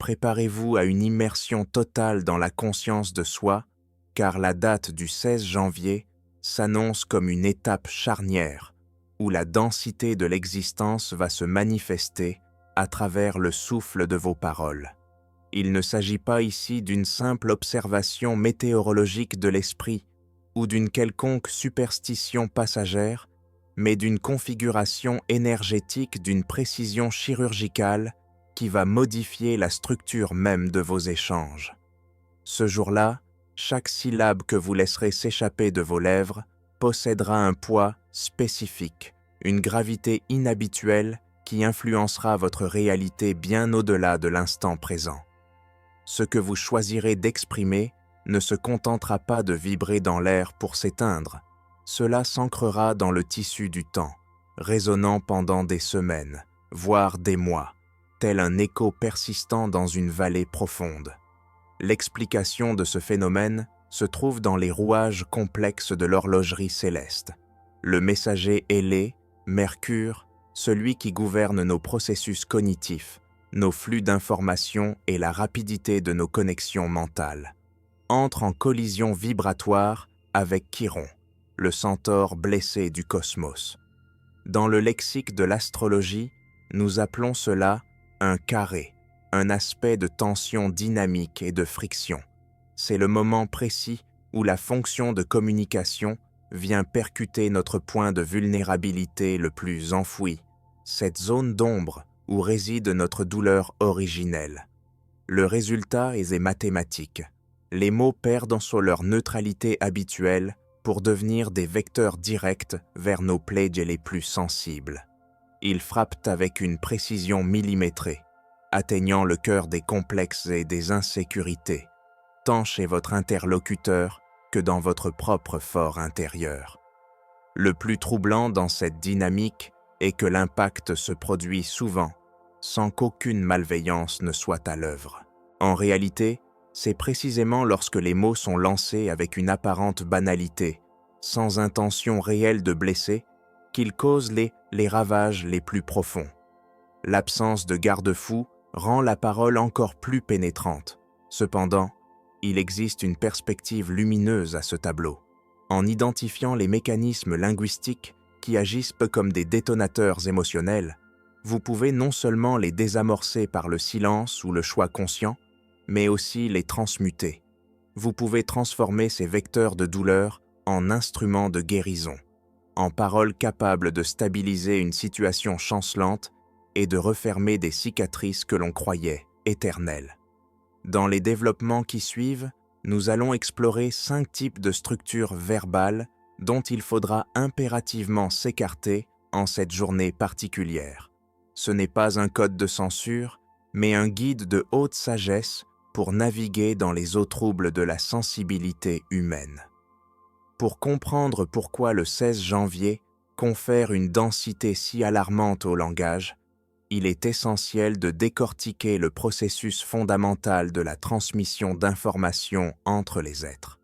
préparez-vous à une immersion totale dans la conscience de soi, car la date du 16 janvier s'annonce comme une étape charnière où la densité de l'existence va se manifester à travers le souffle de vos paroles. Il ne s'agit pas ici d'une simple observation météorologique de l'esprit ou d'une quelconque superstition passagère, mais d'une configuration énergétique d'une précision chirurgicale qui va modifier la structure même de vos échanges. Ce jour-là, chaque syllabe que vous laisserez s'échapper de vos lèvres possédera un poids spécifique, une gravité inhabituelle qui influencera votre réalité bien au-delà de l'instant présent. Ce que vous choisirez d'exprimer ne se contentera pas de vibrer dans l'air pour s'éteindre. Cela s'ancrera dans le tissu du temps, résonnant pendant des semaines, voire des mois, tel un écho persistant dans une vallée profonde. L'explication de ce phénomène se trouve dans les rouages complexes de l'horlogerie céleste. Le messager ailé, Mercure, celui qui gouverne nos processus cognitifs, nos flux d'informations et la rapidité de nos connexions mentales, entre en collision vibratoire avec Chiron, le centaure blessé du cosmos. Dans le lexique de l'astrologie, nous appelons cela un carré, un aspect de tension dynamique et de friction. C'est le moment précis où la fonction de communication vient percuter notre point de vulnérabilité le plus enfoui, cette zone d'ombre où réside notre douleur originelle. Le résultat est mathématique. Les mots perdent leur neutralité habituelle pour devenir des vecteurs directs vers nos plaies les plus sensibles. Ils frappent avec une précision millimétrée, atteignant le cœur des complexes et des insécurités, tant chez votre interlocuteur que dans votre propre fort intérieur. Le plus troublant dans cette dynamique est que l'impact se produit souvent sans qu'aucune malveillance ne soit à l'œuvre. En réalité, c'est précisément lorsque les mots sont lancés avec une apparente banalité, sans intention réelle de blesser, qu'ils causent les ravages les plus profonds. L'absence de garde-fou rend la parole encore plus pénétrante. Cependant, il existe une perspective lumineuse à ce tableau. En identifiant les mécanismes linguistiques qui agissent peu comme des détonateurs émotionnels, vous pouvez non seulement les désamorcer par le silence ou le choix conscient, mais aussi les transmuter. Vous pouvez transformer ces vecteurs de douleur en instruments de guérison, en paroles capables de stabiliser une situation chancelante et de refermer des cicatrices que l'on croyait éternelles. Dans les développements qui suivent, nous allons explorer 5 types de structures verbales dont il faudra impérativement s'écarter en cette journée particulière. Ce n'est pas un code de censure, mais un guide de haute sagesse pour naviguer dans les eaux troubles de la sensibilité humaine. Pour comprendre pourquoi le 16 janvier confère une densité si alarmante au langage, il est essentiel de décortiquer le processus fondamental de la transmission d'informations entre les êtres.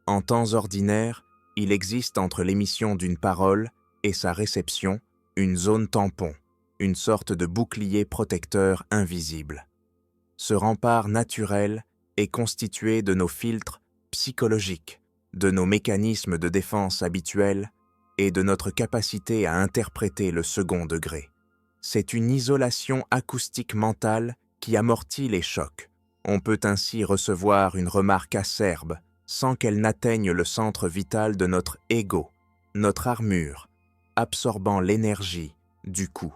En temps ordinaire, il existe entre l'émission d'une parole et sa réception une zone tampon, une sorte de bouclier protecteur invisible. Ce rempart naturel est constitué de nos filtres psychologiques, de nos mécanismes de défense habituels et de notre capacité à interpréter le second degré. C'est une isolation acoustique mentale qui amortit les chocs. On peut ainsi recevoir une remarque acerbe sans qu'elle n'atteigne le centre vital de notre ego, notre armure, absorbant l'énergie du coup.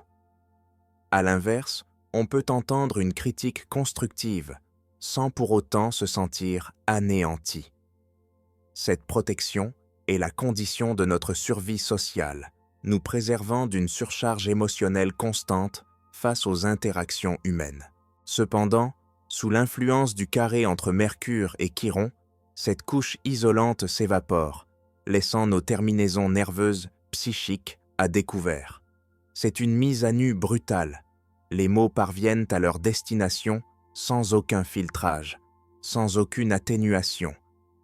À l'inverse, on peut entendre une critique constructive sans pour autant se sentir anéanti. Cette protection est la condition de notre survie sociale, nous préservant d'une surcharge émotionnelle constante face aux interactions humaines. Cependant, sous l'influence du carré entre Mercure et Chiron, cette couche isolante s'évapore, laissant nos terminaisons nerveuses psychiques à découvert. C'est une mise à nu brutale. Les mots parviennent à leur destination sans aucun filtrage, sans aucune atténuation,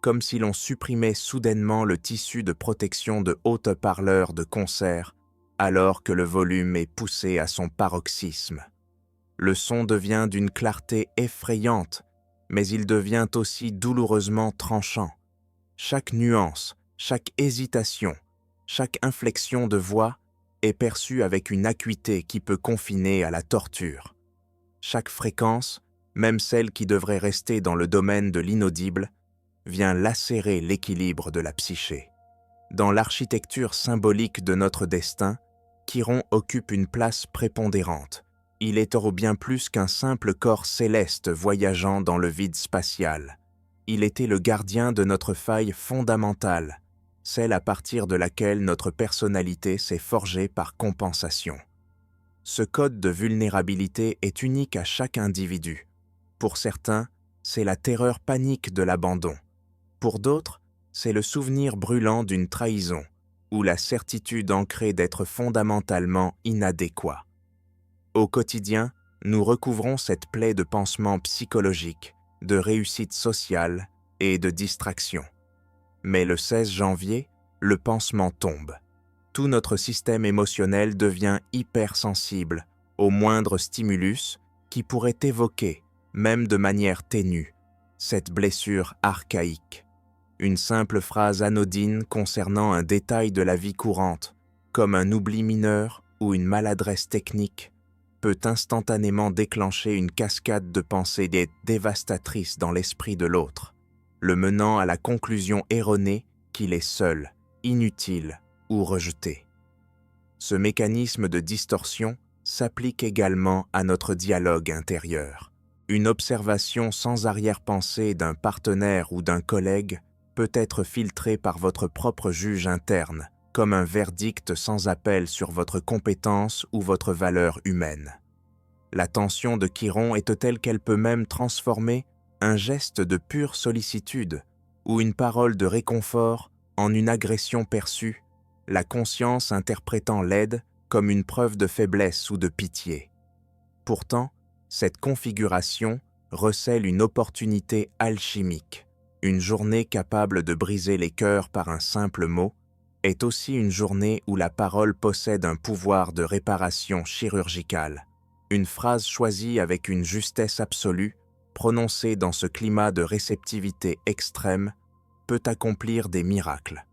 comme si l'on supprimait soudainement le tissu de protection de haute-parleurs de concert alors que le volume est poussé à son paroxysme. Le son devient d'une clarté effrayante, mais il devient aussi douloureusement tranchant. Chaque nuance, chaque hésitation, chaque inflexion de voix est perçue avec une acuité qui peut confiner à la torture. Chaque fréquence, même celle qui devrait rester dans le domaine de l'inaudible, vient lacérer l'équilibre de la psyché. Dans l'architecture symbolique de notre destin, Chiron occupe une place prépondérante. Il est bien plus qu'un simple corps céleste voyageant dans le vide spatial. Il était le gardien de notre faille fondamentale, celle à partir de laquelle notre personnalité s'est forgée par compensation. Ce code de vulnérabilité est unique à chaque individu. Pour certains, c'est la terreur panique de l'abandon. Pour d'autres, c'est le souvenir brûlant d'une trahison ou la certitude ancrée d'être fondamentalement inadéquat. Au quotidien, nous recouvrons cette plaie de pansements psychologiques, de réussite sociale et de distraction. Mais le 16 janvier, le pansement tombe. Tout notre système émotionnel devient hypersensible au moindre stimulus qui pourrait évoquer, même de manière ténue, cette blessure archaïque. Une simple phrase anodine concernant un détail de la vie courante, comme un oubli mineur ou une maladresse technique, peut instantanément déclencher une cascade de pensées dévastatrices dans l'esprit de l'autre, le menant à la conclusion erronée qu'il est seul, inutile ou rejeté. Ce mécanisme de distorsion s'applique également à notre dialogue intérieur. Une observation sans arrière-pensée d'un partenaire ou d'un collègue peut être filtrée par votre propre juge interne, comme un verdict sans appel sur votre compétence ou votre valeur humaine. La tension de Chiron est telle qu'elle peut même transformer un geste de pure sollicitude ou une parole de réconfort en une agression perçue, la conscience interprétant l'aide comme une preuve de faiblesse ou de pitié. Pourtant, cette configuration recèle une opportunité alchimique. Une journée capable de briser les cœurs par un simple mot est aussi une journée où la parole possède un pouvoir de réparation chirurgicale. Une phrase choisie avec une justesse absolue, prononcée dans ce climat de réceptivité extrême, peut accomplir des miracles.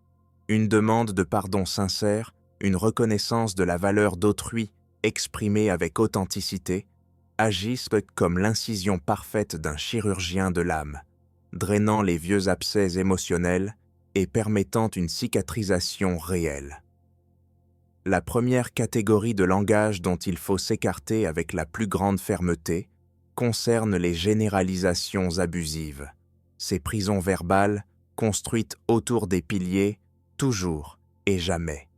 Une demande de pardon sincère, une reconnaissance de la valeur d'autrui exprimée avec authenticité, agissent comme l'incision parfaite d'un chirurgien de l'âme, drainant les vieux abcès émotionnels et permettant une cicatrisation réelle. La première catégorie de langage dont il faut s'écarter avec la plus grande fermeté concerne les généralisations abusives, ces prisons verbales construites autour des piliers « toujours » et « jamais ».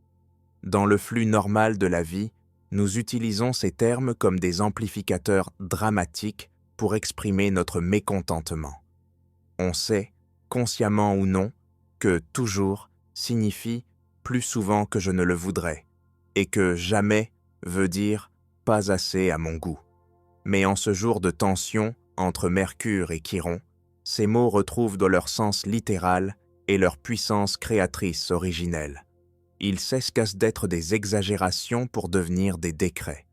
Dans le flux normal de la vie, nous utilisons ces termes comme des amplificateurs dramatiques pour exprimer notre mécontentement. On sait, consciemment ou non, que « toujours » signifie « plus souvent que je ne le voudrais » et que « jamais » veut dire « pas assez à mon goût ». Mais en ce jour de tension entre Mercure et Chiron, ces mots retrouvent dans leur sens littéral et leur puissance créatrice originelle. Ils cessent d'être des exagérations pour devenir des décrets.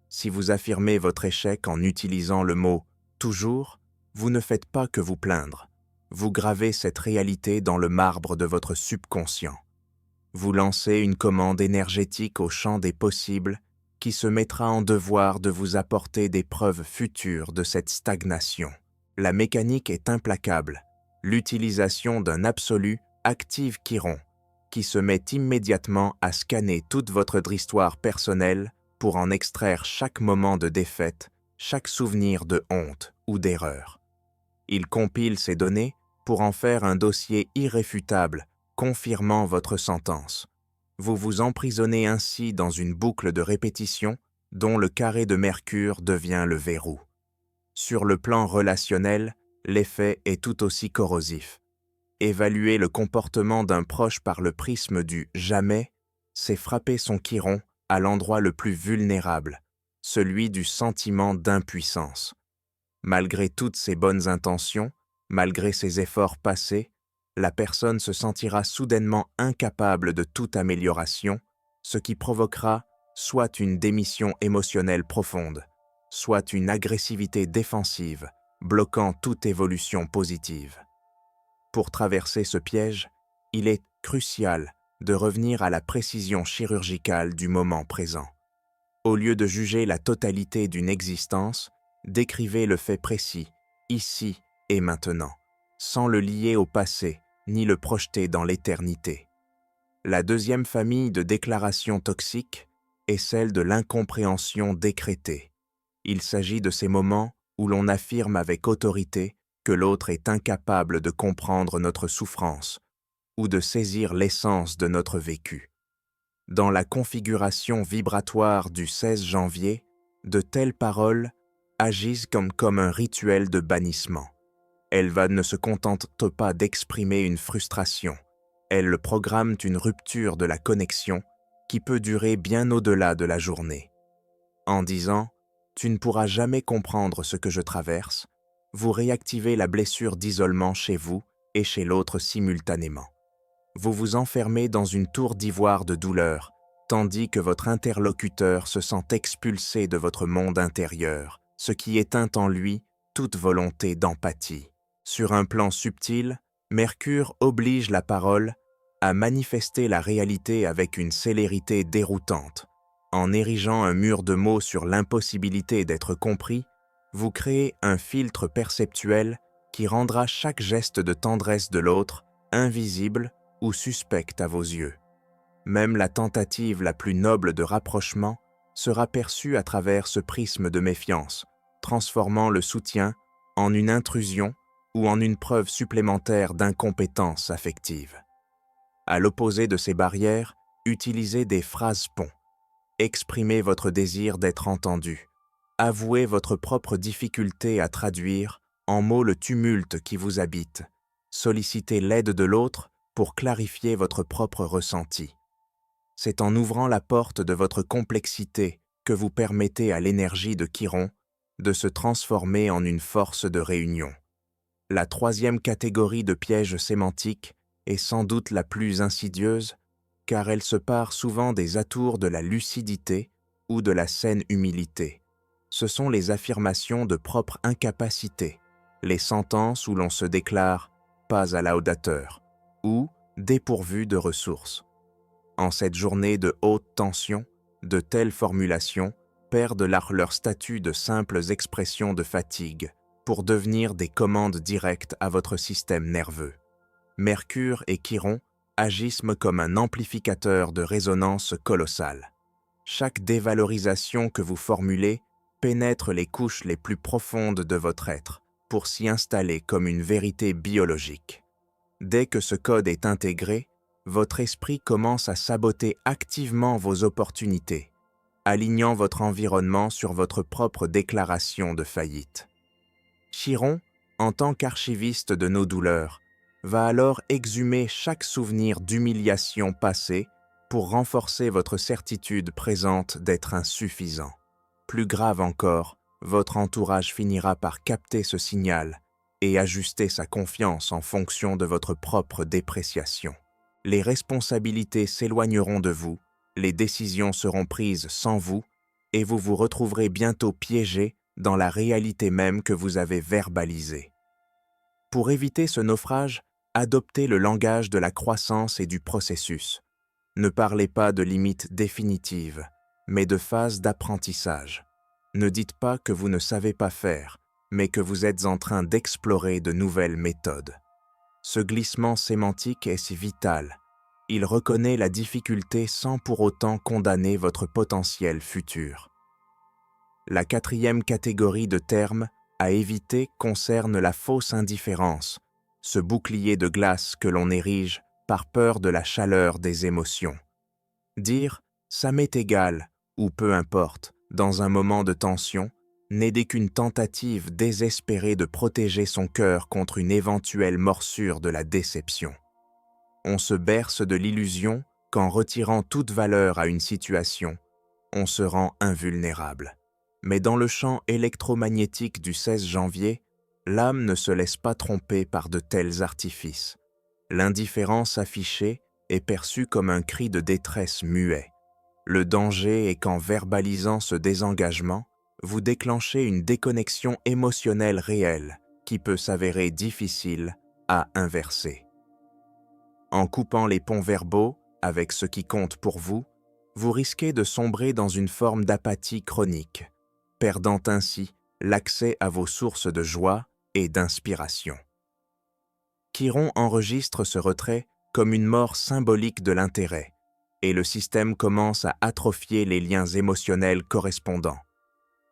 Si vous affirmez votre échec en utilisant le mot « toujours », vous ne faites pas que vous plaindre. Vous gravez cette réalité dans le marbre de votre subconscient. Vous lancez une commande énergétique au champ des possibles qui se mettra en devoir de vous apporter des preuves futures de cette stagnation. La mécanique est implacable. L'utilisation d'un absolu active Chiron, qui se met immédiatement à scanner toute votre histoire personnelle pour en extraire chaque moment de défaite, chaque souvenir de honte ou d'erreur. Il compile ces données pour en faire un dossier irréfutable, confirmant votre sentence. Vous vous emprisonnez ainsi dans une boucle de répétition dont le carré de Mercure devient le verrou. Sur le plan relationnel, l'effet est tout aussi corrosif. Évaluer le comportement d'un proche par le prisme du « jamais », c'est frapper son Chiron à l'endroit le plus vulnérable, celui du sentiment d'impuissance. Malgré toutes ses bonnes intentions, malgré ses efforts passés, la personne se sentira soudainement incapable de toute amélioration, ce qui provoquera soit une démission émotionnelle profonde, soit une agressivité défensive, bloquant toute évolution positive. Pour traverser ce piège, il est crucial de revenir à la précision chirurgicale du moment présent. Au lieu de juger la totalité d'une existence, décrivez le fait précis, ici et maintenant, sans le lier au passé ni le projeter dans l'éternité. La deuxième famille de déclarations toxiques est celle de l'incompréhension décrétée. Il s'agit de ces moments où l'on affirme avec autorité que l'autre est incapable de comprendre notre souffrance ou de saisir l'essence de notre vécu. Dans la configuration vibratoire du 16 janvier, de telles paroles agissent comme un rituel de bannissement. Elles ne se contentent pas d'exprimer une frustration, elles programment une rupture de la connexion qui peut durer bien au-delà de la journée. En disant « Tu ne pourras jamais comprendre ce que je traverse », vous réactivez la blessure d'isolement chez vous et chez l'autre simultanément. Vous vous enfermez dans une tour d'ivoire de douleur, tandis que votre interlocuteur se sent expulsé de votre monde intérieur, ce qui éteint en lui toute volonté d'empathie. Sur un plan subtil, Mercure oblige la parole à manifester la réalité avec une célérité déroutante. En érigeant un mur de mots sur l'impossibilité d'être compris, vous créez un filtre perceptuel qui rendra chaque geste de tendresse de l'autre invisible ou suspecte à vos yeux. Même la tentative la plus noble de rapprochement sera perçue à travers ce prisme de méfiance, transformant le soutien en une intrusion ou en une preuve supplémentaire d'incompétence affective. À l'opposé de ces barrières, utilisez des phrases-ponts. Exprimez votre désir d'être entendu. Avouez votre propre difficulté à traduire en mots le tumulte qui vous habite. Sollicitez l'aide de l'autre pour clarifier votre propre ressenti. C'est en ouvrant la porte de votre complexité que vous permettez à l'énergie de Chiron de se transformer en une force de réunion. La troisième catégorie de pièges sémantiques est sans doute la plus insidieuse, car elle se pare souvent des atours de la lucidité ou de la saine humilité. Ce sont les affirmations de propre incapacité, les sentences où l'on se déclare « pas à laudateur » ou « dépourvu de ressources ». En cette journée de haute tension, de telles formulations perdent leur statut de simples expressions de fatigue pour devenir des commandes directes à votre système nerveux. Mercure et Chiron agissent comme un amplificateur de résonance colossale. Chaque dévalorisation que vous formulez pénètre les couches les plus profondes de votre être pour s'y installer comme une vérité biologique. Dès que ce code est intégré, votre esprit commence à saboter activement vos opportunités, alignant votre environnement sur votre propre déclaration de faillite. Chiron, en tant qu'archiviste de nos douleurs, va alors exhumer chaque souvenir d'humiliation passée pour renforcer votre certitude présente d'être insuffisant. Plus grave encore, votre entourage finira par capter ce signal et ajuster sa confiance en fonction de votre propre dépréciation. Les responsabilités s'éloigneront de vous, les décisions seront prises sans vous, et vous vous retrouverez bientôt piégé dans la réalité même que vous avez verbalisée. Pour éviter ce naufrage, adoptez le langage de la croissance et du processus. Ne parlez pas de limites définitives, mais de phases d'apprentissage. Ne dites pas que vous ne savez pas faire, mais que vous êtes en train d'explorer de nouvelles méthodes. Ce glissement sémantique est si vital. Il reconnaît la difficulté sans pour autant condamner votre potentiel futur. La quatrième catégorie de termes à éviter concerne la fausse indifférence, ce bouclier de glace que l'on érige par peur de la chaleur des émotions. Dire « ça m'est égal » ou « peu importe » dans un moment de tension n'aider qu'une tentative désespérée de protéger son cœur contre une éventuelle morsure de la déception. On se berce de l'illusion qu'en retirant toute valeur à une situation, on se rend invulnérable. Mais dans le champ électromagnétique du 16 janvier, l'âme ne se laisse pas tromper par de tels artifices. L'indifférence affichée est perçue comme un cri de détresse muet. Le danger est qu'en verbalisant ce désengagement, vous déclenchez une déconnexion émotionnelle réelle qui peut s'avérer difficile à inverser. En coupant les ponts verbaux avec ce qui compte pour vous, vous risquez de sombrer dans une forme d'apathie chronique, perdant ainsi l'accès à vos sources de joie et d'inspiration. Chiron enregistre ce retrait comme une mort symbolique de l'intérêt, et le système commence à atrophier les liens émotionnels correspondants.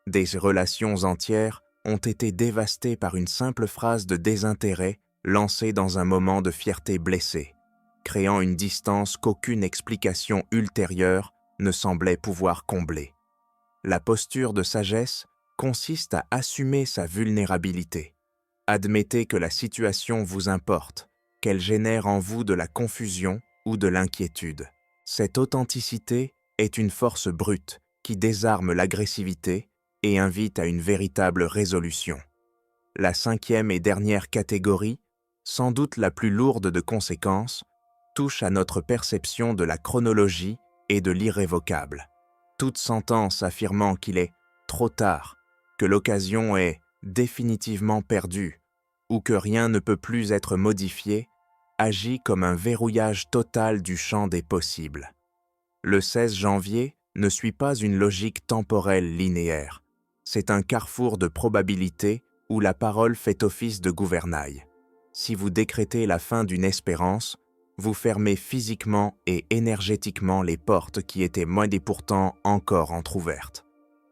Des relations entières ont été dévastées par une simple phrase de désintérêt lancée dans un moment de fierté blessée, créant une distance qu'aucune explication ultérieure ne semblait pouvoir combler. La posture de sagesse consiste à assumer sa vulnérabilité. Admettez que la situation vous importe, qu'elle génère en vous de la confusion ou de l'inquiétude. Cette authenticité est une force brute qui désarme l'agressivité et invite à une véritable résolution. La 5e et dernière catégorie, sans doute la plus lourde de conséquences, touche à notre perception de la chronologie et de l'irrévocable. Toute sentence affirmant qu'il est trop tard, que l'occasion est définitivement perdue ou que rien ne peut plus être modifié, agit comme un verrouillage total du champ des possibles. Le 16 janvier ne suit pas une logique temporelle linéaire. C'est un carrefour de probabilités où la parole fait office de gouvernail. Si vous décrétez la fin d'une espérance, vous fermez physiquement et énergétiquement les portes qui étaient pourtant encore entr'ouvertes.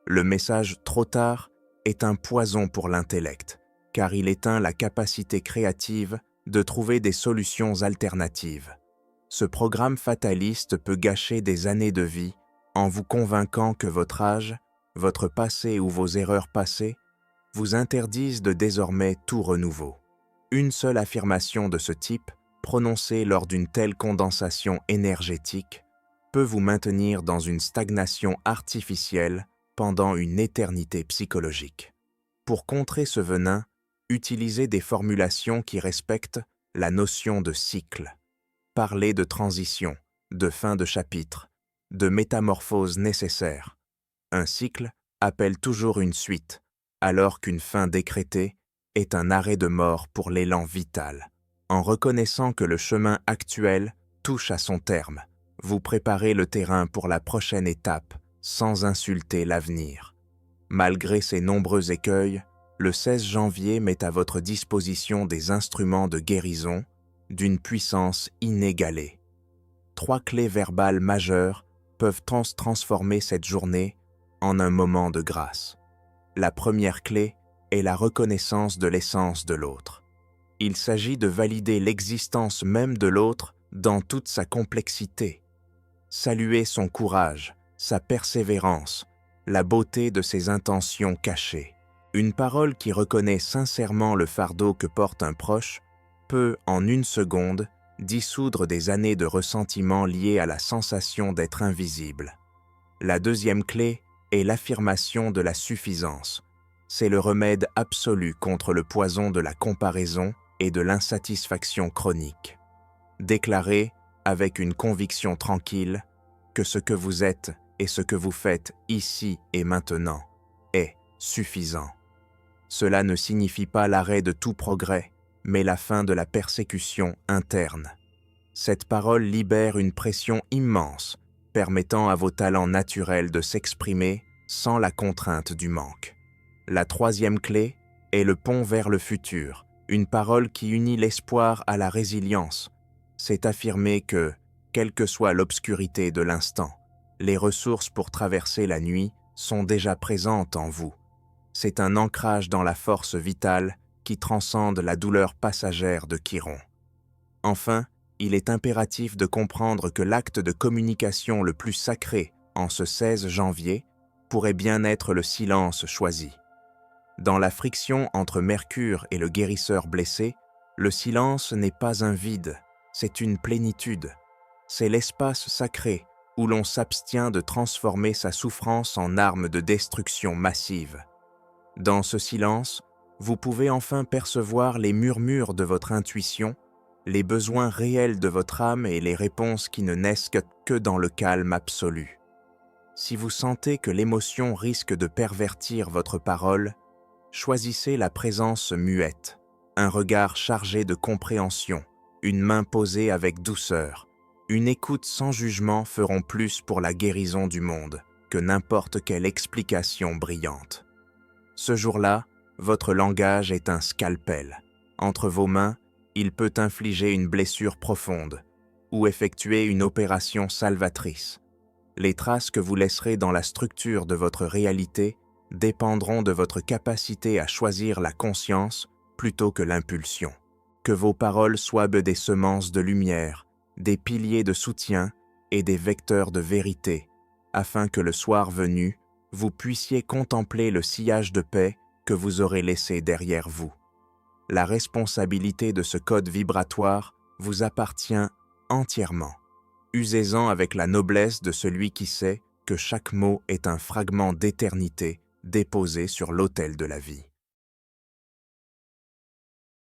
Le message « trop tard » est un poison pour l'intellect, car il éteint la capacité créative de trouver des solutions alternatives. Ce programme fataliste peut gâcher des années de vie en vous convainquant que votre âge, votre passé ou vos erreurs passées vous interdisent de désormais tout renouveau. Une seule affirmation de ce type, prononcée lors d'une telle condensation énergétique, peut vous maintenir dans une stagnation artificielle pendant une éternité psychologique. Pour contrer ce venin, utilisez des formulations qui respectent la notion de cycle. Parlez de transition, de fin de chapitre, de métamorphose nécessaire. Un cycle appelle toujours une suite, alors qu'une fin décrétée est un arrêt de mort pour l'élan vital. En reconnaissant que le chemin actuel touche à son terme, vous préparez le terrain pour la prochaine étape sans insulter l'avenir. Malgré ces nombreux écueils, le 16 janvier met à votre disposition des instruments de guérison d'une puissance inégalée. 3 clés verbales majeures peuvent transformer cette journée en un moment de grâce. La première clé est la reconnaissance de l'essence de l'autre. Il s'agit de valider l'existence même de l'autre dans toute sa complexité. Saluer son courage, sa persévérance, la beauté de ses intentions cachées. Une parole qui reconnaît sincèrement le fardeau que porte un proche peut, en une seconde, dissoudre des années de ressentiment liés à la sensation d'être invisible. La deuxième clé est l'affirmation de la suffisance. C'est le remède absolu contre le poison de la comparaison et de l'insatisfaction chronique. Déclarez, avec une conviction tranquille, que ce que vous êtes et ce que vous faites ici et maintenant est suffisant. Cela ne signifie pas l'arrêt de tout progrès, mais la fin de la persécution interne. Cette parole libère une pression immense, permettant à vos talents naturels de s'exprimer sans la contrainte du manque. La troisième clé est le pont vers le futur, une parole qui unit l'espoir à la résilience. C'est affirmer que, quelle que soit l'obscurité de l'instant, les ressources pour traverser la nuit sont déjà présentes en vous. C'est un ancrage dans la force vitale qui transcende la douleur passagère de Chiron. Enfin, il est impératif de comprendre que l'acte de communication le plus sacré en ce 16 janvier pourrait bien être le silence choisi. Dans la friction entre Mercure et le guérisseur blessé, le silence n'est pas un vide, c'est une plénitude. C'est l'espace sacré où l'on s'abstient de transformer sa souffrance en arme de destruction massive. Dans ce silence, vous pouvez enfin percevoir les murmures de votre intuition, les besoins réels de votre âme et les réponses qui ne naissent que dans le calme absolu. Si vous sentez que l'émotion risque de pervertir votre parole, choisissez la présence muette, un regard chargé de compréhension, une main posée avec douceur, une écoute sans jugement feront plus pour la guérison du monde que n'importe quelle explication brillante. Ce jour-là, votre langage est un scalpel. Entre vos mains, il peut infliger une blessure profonde ou effectuer une opération salvatrice. Les traces que vous laisserez dans la structure de votre réalité dépendront de votre capacité à choisir la conscience plutôt que l'impulsion. Que vos paroles soient des semences de lumière, des piliers de soutien et des vecteurs de vérité, afin que le soir venu, vous puissiez contempler le sillage de paix que vous aurez laissé derrière vous. La responsabilité de ce code vibratoire vous appartient entièrement. Usez-en avec la noblesse de celui qui sait que chaque mot est un fragment d'éternité déposé sur l'autel de la vie.